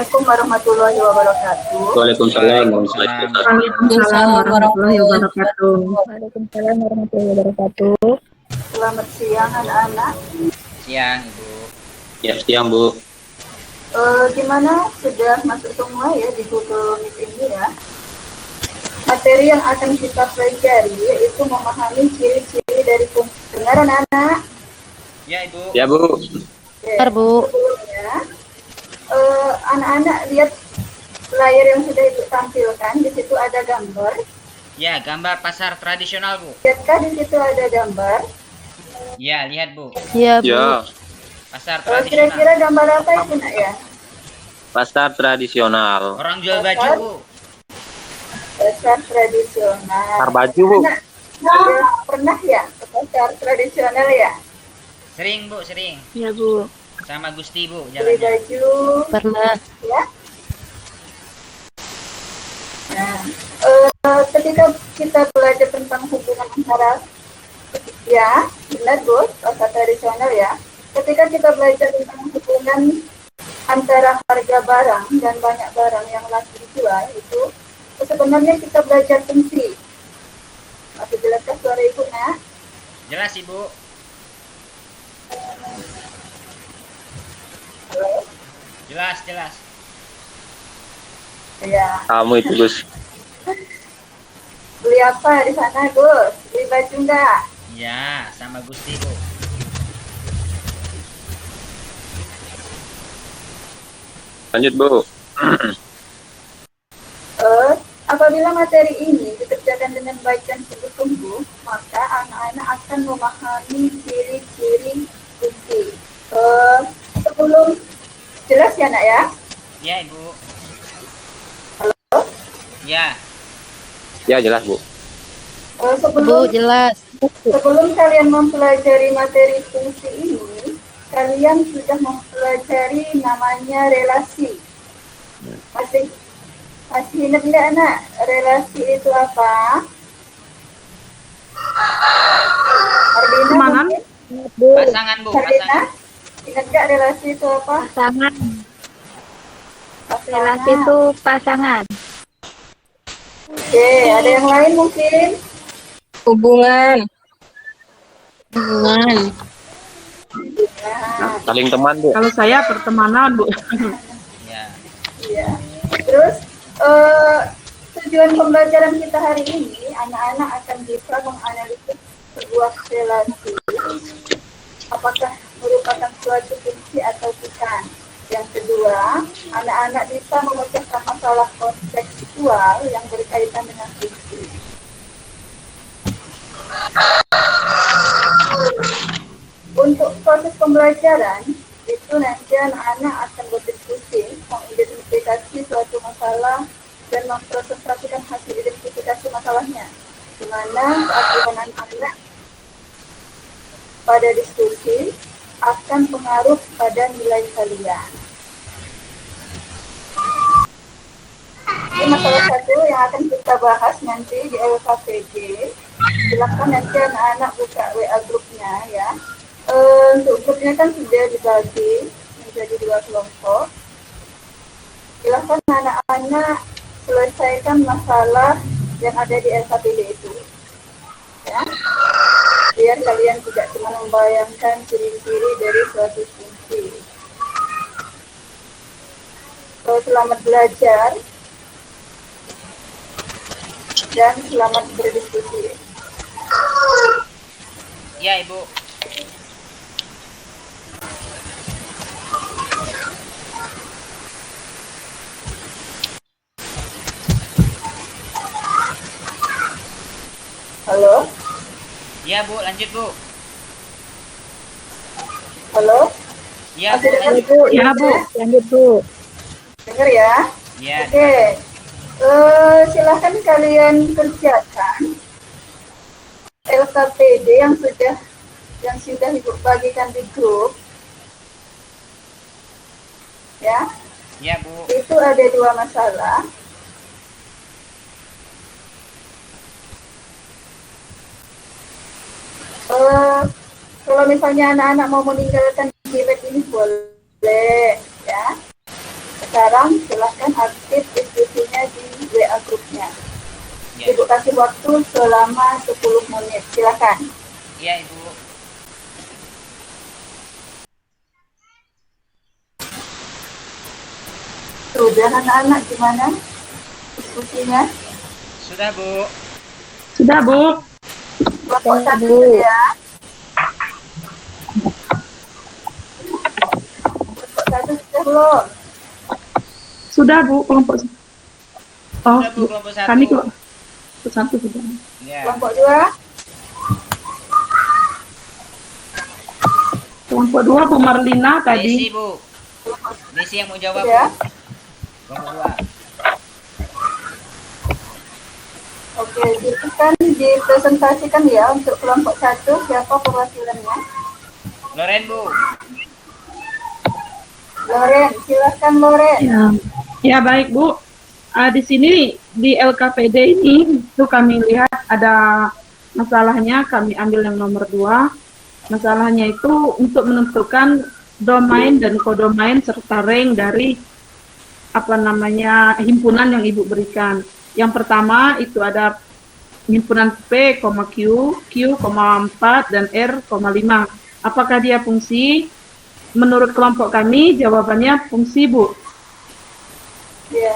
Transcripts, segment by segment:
Assalamualaikum warahmatullahi wabarakatuh. Waalaikumsalam. Waalaikumsalam warahmatullahi wabarakatuh. Waalaikumsalam warahmatullahi wabarakatuh. Selamat siang anak-anak. Siang, Ibu. Ya, siang, Bu. Gimana, sudah masuk semua ya di Google Meet ini ya? Materi yang akan kita pelajari yaitu memahami ciri-ciri dari fungsi. Dengar anak-anak? Ya, Ibu. Ya, Bu. Bentar, Bu. Sebelumnya, anak-anak lihat layar yang sudah Ibu tampilkan. Di situ ada gambar. Ya, gambar pasar tradisional, Bu. Lihatkah di situ ada gambar? Ya, lihat, Bu. Iya, Bu. Ya, Pasar Kira-kira tradisional. gambar apa itu nak ya? pasar tradisional. Orang jual baju, Bu. Pasar tradisional. Pasar baju, Bu. Anak, sudah pernah ya ke pasar tradisional ya? Sering, Bu, sering. Iya, Bu. Sama Gusti, Bu, Beli jalannya. baju Pernah. ya? Nah, ketika kita belajar tentang hubungan antara, ya, benar Bu, pasar tradisional ya. Ketika kita belajar tentang hubungan antara harga barang dan banyak barang yang lagi dijual itu sebenarnya kita belajar fungsi. Masih jelaskah suara Ibu nak? Jelas, Ibu. Halo? Jelas, jelas. Ya. Kamu itu, Gus. Beli apa di sana Gus? Beli baju enggak? Ya, sama Gusti, Bu. Lanjut, Bu. Apabila materi ini dikerjakan dengan baik dan sungguh-sungguh, maka anak-anak akan memahami ciri-ciri fungsi. Sebelum jelas ya nak ya? Ya, Ibu. Halo? Ya, Ya, jelas, Bu. Bu, Sebelum jelas. kalian mempelajari materi fungsi ini, kalian sudah mempelajari namanya relasi. Masih ingat nggak anak? Relasi itu apa? Ardina Pasangan. mungkin? pasangan, Bu, Ardina, pasangan. ingat nggak relasi itu apa? Pasangan. Pasangan. Relasi itu pasangan. Oke, ada yang lain mungkin? Hubungan. Hubungan. Nah, Saling teman, Bu. Kalau saya pertemanan, Bu. Ya. iya. Terus tujuan pembelajaran kita hari ini, anak-anak akan bisa menganalisis sebuah relasi, apakah merupakan suatu fungsi atau bukan. Yang kedua, anak-anak bisa memecahkan masalah kontekstual yang berkaitan dengan fungsi. Untuk proses pembelajaran, itu nanti anak-anak akan berdiskusi, mengidentifikasi suatu masalah dan mempresentasikan hasil identifikasi masalahnya. Di mana keaktifan anak-anak pada diskusi akan pengaruh pada nilai kalian. Ini masalah satu yang akan kita bahas nanti di LKPG. Silakan nanti anak-anak buka WA grupnya ya. Untuk grupnya kan sudah dibagi menjadi 2 kelompok. Silakan anak-anak selesaikan masalah yang ada di LKPG itu. Ya. Biar kalian tidak cuma membayangkan ciri-ciri dari suatu fungsi. Selamat belajar dan selamat berdiskusi. Ya, Ibu. Halo? Ya, Bu, lanjut, Bu. Halo? Ya, Bu, Masih dengar lanjut. Bu? Ya, Bu. Lanjut, Bu. Dengar ya? Ya, Oke. Silahkan kalian kerjakan LKPD yang sudah Ibu bagikan di grup. Ya, ya, Bu. itu ada 2 masalah. Kalau misalnya anak-anak mau meninggalkan keypad ini boleh ya. sekarang silahkan aktif diskusinya di WA grupnya. Ya. Ibu kasih waktu selama 10 menit. Silakan. Iya, Ibu. Sudah anak-anak gimana diskusinya? Sudah, Bu. Sudah, Bu. Kelompok Sudah, satu Bu. ya. Kelompok satu sudah belum? Sudah, Bu, kelompok. Oh, Sudah, Bu, kelompok satu. kami kelompok satu sudah. Ya. Kelompok dua? Kelompok 2 Bu Marlina Desi, tadi. Bu. Desi yang mau jawab, Ya. Bu. Kelompok 2. Oke, silakan dipresentasikan ya untuk kelompok satu. Siapa perwakilannya? Loren, Bu. Loren, silakan Loren. Ya, ya baik Bu. Di sini di LKPD ini itu kami lihat ada masalahnya. Kami ambil yang nomor 2. Masalahnya itu untuk menentukan domain dan kodomain serta rank dari himpunan yang Ibu berikan. Yang pertama itu ada himpunan P, Q, Q, 4 dan R, 5. Apakah dia fungsi? Menurut kelompok kami jawabannya fungsi, Bu. Ya.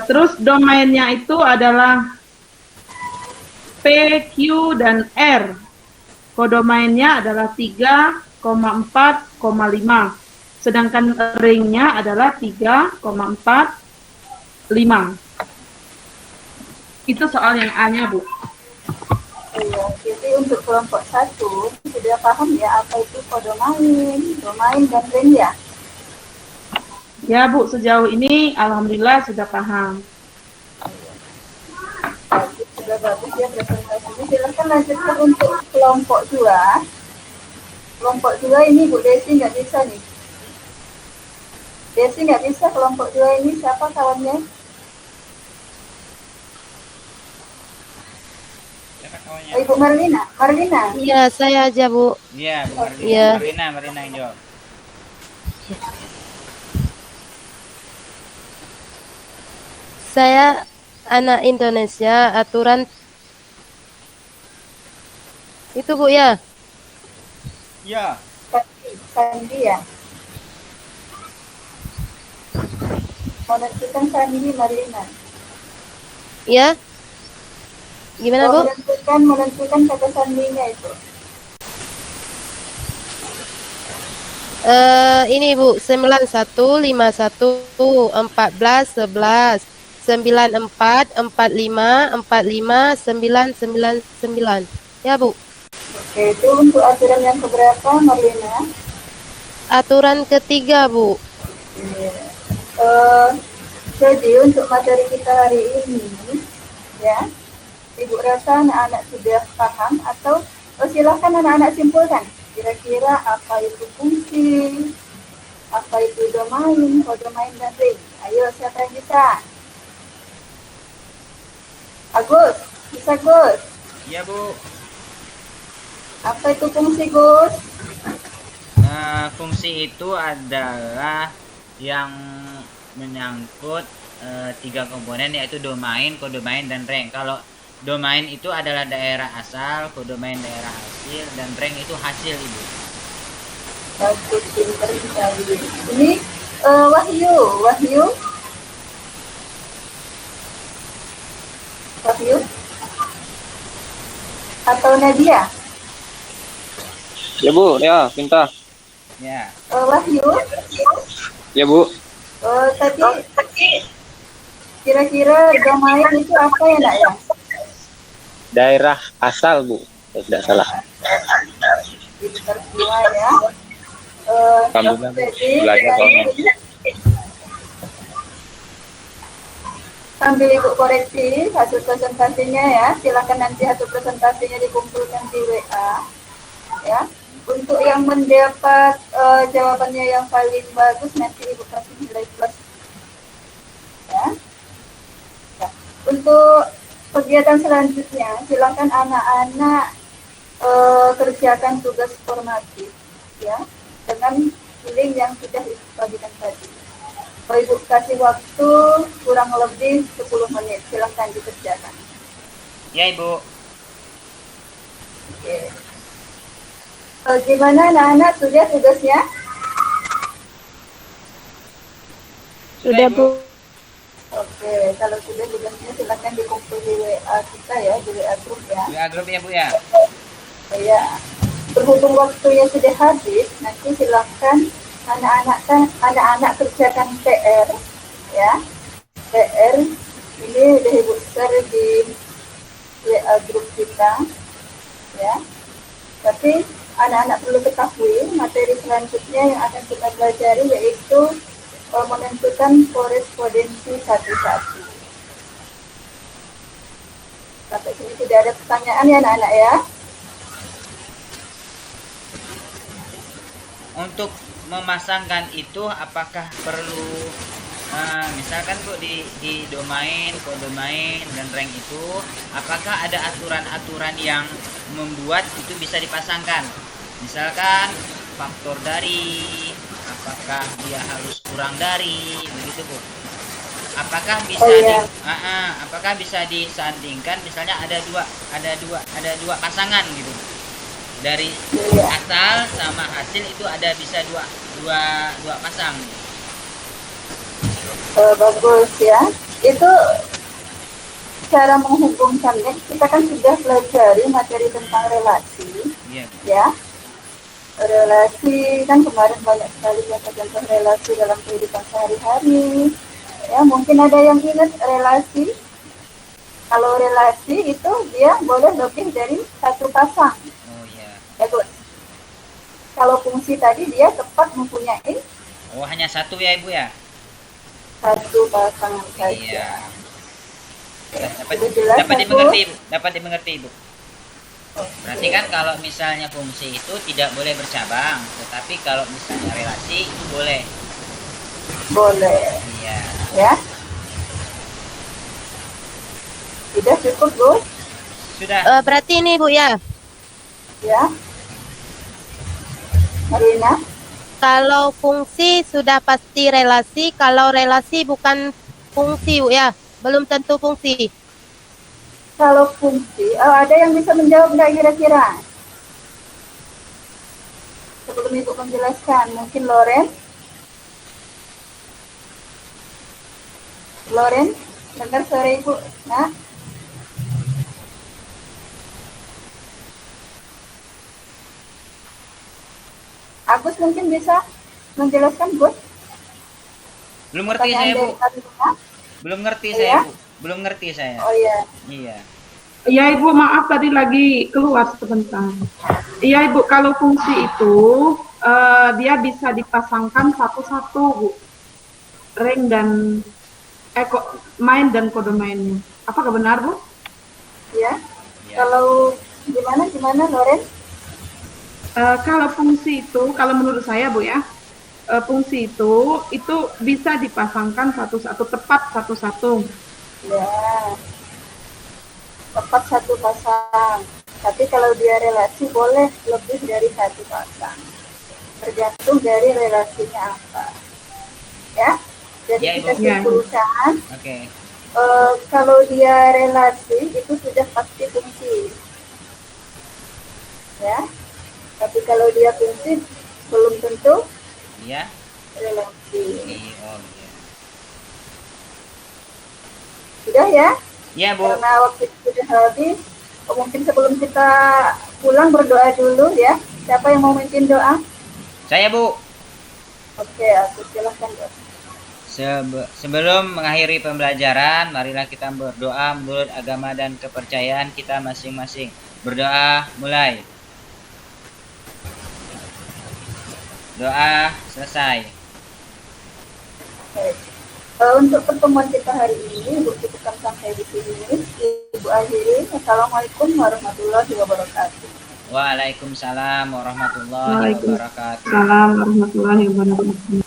Terus domainnya itu adalah P, Q, dan R. Kodomainnya adalah 3,4,5. Sedangkan ringnya adalah 3,45. Itu soal yang A-nya, Bu. Iya, jadi untuk kelompok satu sudah paham ya apa itu kodomain, domain dan ring ya. Ya, Bu, sejauh ini alhamdulillah sudah paham. Bagus, sudah bagus ya presentasinya. Silakan lanjutkan untuk kelompok 2. Kelompok 2 ini Bu Desi nggak bisa nih. Desi nggak bisa kelompok 2 ini, siapa kawannya? Siapa kawannya? Oh, Ibu Marlina. Marlina. Iya, saya aja, Bu. Iya, Bu Marlina. Iya. Marlina yang jawab. Saya anak Indonesia, aturan itu, Bu, ya. Iya. Sandi ya. Menentukan Sandi Marlina. Ya. Gimana, Bu? Menentukan kata sandinya itu. Ini, Bu, 91, 51, 14, 11, 94, 45, 45, 999. Ya, Bu. Oke, itu untuk aturan yang keberapa Marlina? Aturan ketiga, Bu. Jadi untuk materi kita hari ini, ya, Ibu rasa anak-anak sudah paham atau silakan anak-anak simpulkan. Kira-kira apa itu fungsi, apa itu domain, kodomain dan ring. Ayo, siapa yang bisa? Agus, bisa Gus? Iya, Bu. Apa itu fungsi Gus? Fungsi itu adalah yang menyangkut 3 komponen, yaitu domain, kodomain, dan rank. Kalau domain itu adalah daerah asal, kodomain daerah hasil, dan rank itu hasil, Ibu. Bagus, pinter sekali. Ini Wahyu. Atau Nadia? Ya Bu, ya pintar. Ya. Wahyu? Ya Bu. Tadi kira-kira domain itu apa ya, Nak ya? Daerah asal Bu, kalau tidak salah. Pinter semua ya. Alhamdulillah, Bu. Jadi, Belajar soalnya. sambil Ibu koreksi hasil presentasinya ya. Silakan nanti hasil presentasinya dikumpulkan di WA. Ya. Untuk yang mendapat jawabannya yang paling bagus nanti Ibu kasih nilai plus. Ya. Ya. Untuk kegiatan selanjutnya, silakan anak-anak kerjakan tugas formatif ya dengan link yang sudah dibagikan tadi. Ibu kasih waktu kurang lebih 10 menit. Silahkan dikerjakan. Ya, Ibu. Oke. Gimana anak-anak, sudah tugasnya? Sudah, Bu. Oke, kalau sudah tugasnya silahkan dikumpul di WA kita ya, di WA grup ya. WA grup ya, Bu ya. Ya, berhubung waktunya sudah habis, nanti silahkan anak-anak kerjakan PR ya. PR ini udah Ibu share di WA grup kita ya. Tapi anak-anak perlu ketahui materi selanjutnya yang akan kita pelajari yaitu menentukan korespondensi satu-satu. Sampai sini tidak ada pertanyaan ya anak-anak ya. Untuk memasangkan itu apakah perlu misalkan Bu di domain, kodomain dan rank itu apakah ada aturan-aturan yang membuat itu bisa dipasangkan? Misalkan faktor dari, apakah dia harus kurang dari, begitu Bu? Apakah bisa apakah bisa disandingkan misalnya ada dua pasangan gitu. Dari asal sama hasil itu ada bisa dua pasang. Bagus ya. Itu cara menghubungkannya kita kan sudah pelajari materi tentang relasi. Ya. Relasi kan kemarin banyak sekali contoh relasi dalam kehidupan sehari-hari. Ya, mungkin ada yang ingat relasi. Kalau relasi itu dia boleh lebih dari satu pasang. Oh iya. Kalau fungsi tadi dia tepat mempunyai hanya satu ya Ibu ya? Satu pasangan saja. Iya. Jelas, dapat dimengerti Ibu. Berarti kan kalau misalnya fungsi itu tidak boleh bercabang, tetapi kalau misalnya relasi itu boleh. Boleh. Iya. Ya. Sudah cukup Bu? Sudah. Berarti ini Bu ya. Ya. Marina. Kalau fungsi sudah pasti relasi, kalau relasi bukan fungsi Bu ya, belum tentu fungsi. Kalau fungsi, ada yang bisa menjawab nggak kira-kira? Sebelum Ibu menjelaskan, mungkin Loren, dengar suara Ibu, nah? Agus mungkin bisa menjelaskan, Gus? Belum ngerti saya Bu. Belum ngerti saya Bu. Belum ngerti saya. Oh iya. Iya. Iya Ibu, maaf tadi lagi keluar sebentar. Iya Ibu, kalau fungsi itu dia bisa dipasangkan satu-satu Bu. Rank dan main dan kode mainnya. Apakah benar Bu? Ya. Kalau gimana Loren? Kalau fungsi itu, kalau menurut saya Bu ya, fungsi itu bisa dipasangkan satu-satu, tepat satu-satu. Ya, tepat satu pasang. Tapi kalau dia relasi boleh lebih dari satu pasang. Tergantung dari relasinya apa. Ya, jadi ya, kita Ibu. simpulkan. Oke. Kalau dia relasi itu sudah pasti fungsi. Ya, tapi kalau dia fungsi belum tentu. Iya. Relasi. Oh iya. Sudah ya? Iya Bu. Karena waktu sudah habis, mungkin sebelum kita pulang berdoa dulu ya. Siapa yang mau memimpin doa? Saya Bu. Oke, aku silahkan doa. Sebelum mengakhiri pembelajaran, marilah kita berdoa menurut agama dan kepercayaan kita masing-masing. Berdoa mulai. Doa selesai. Oke. Untuk pertemuan kita hari ini, Ibu cukupkan sampai di sini. Ibu akhiri. Assalamualaikum warahmatullahi wabarakatuh. Waalaikumsalam warahmatullahi wabarakatuh. Waalaikumsalam warahmatullahi wabarakatuh.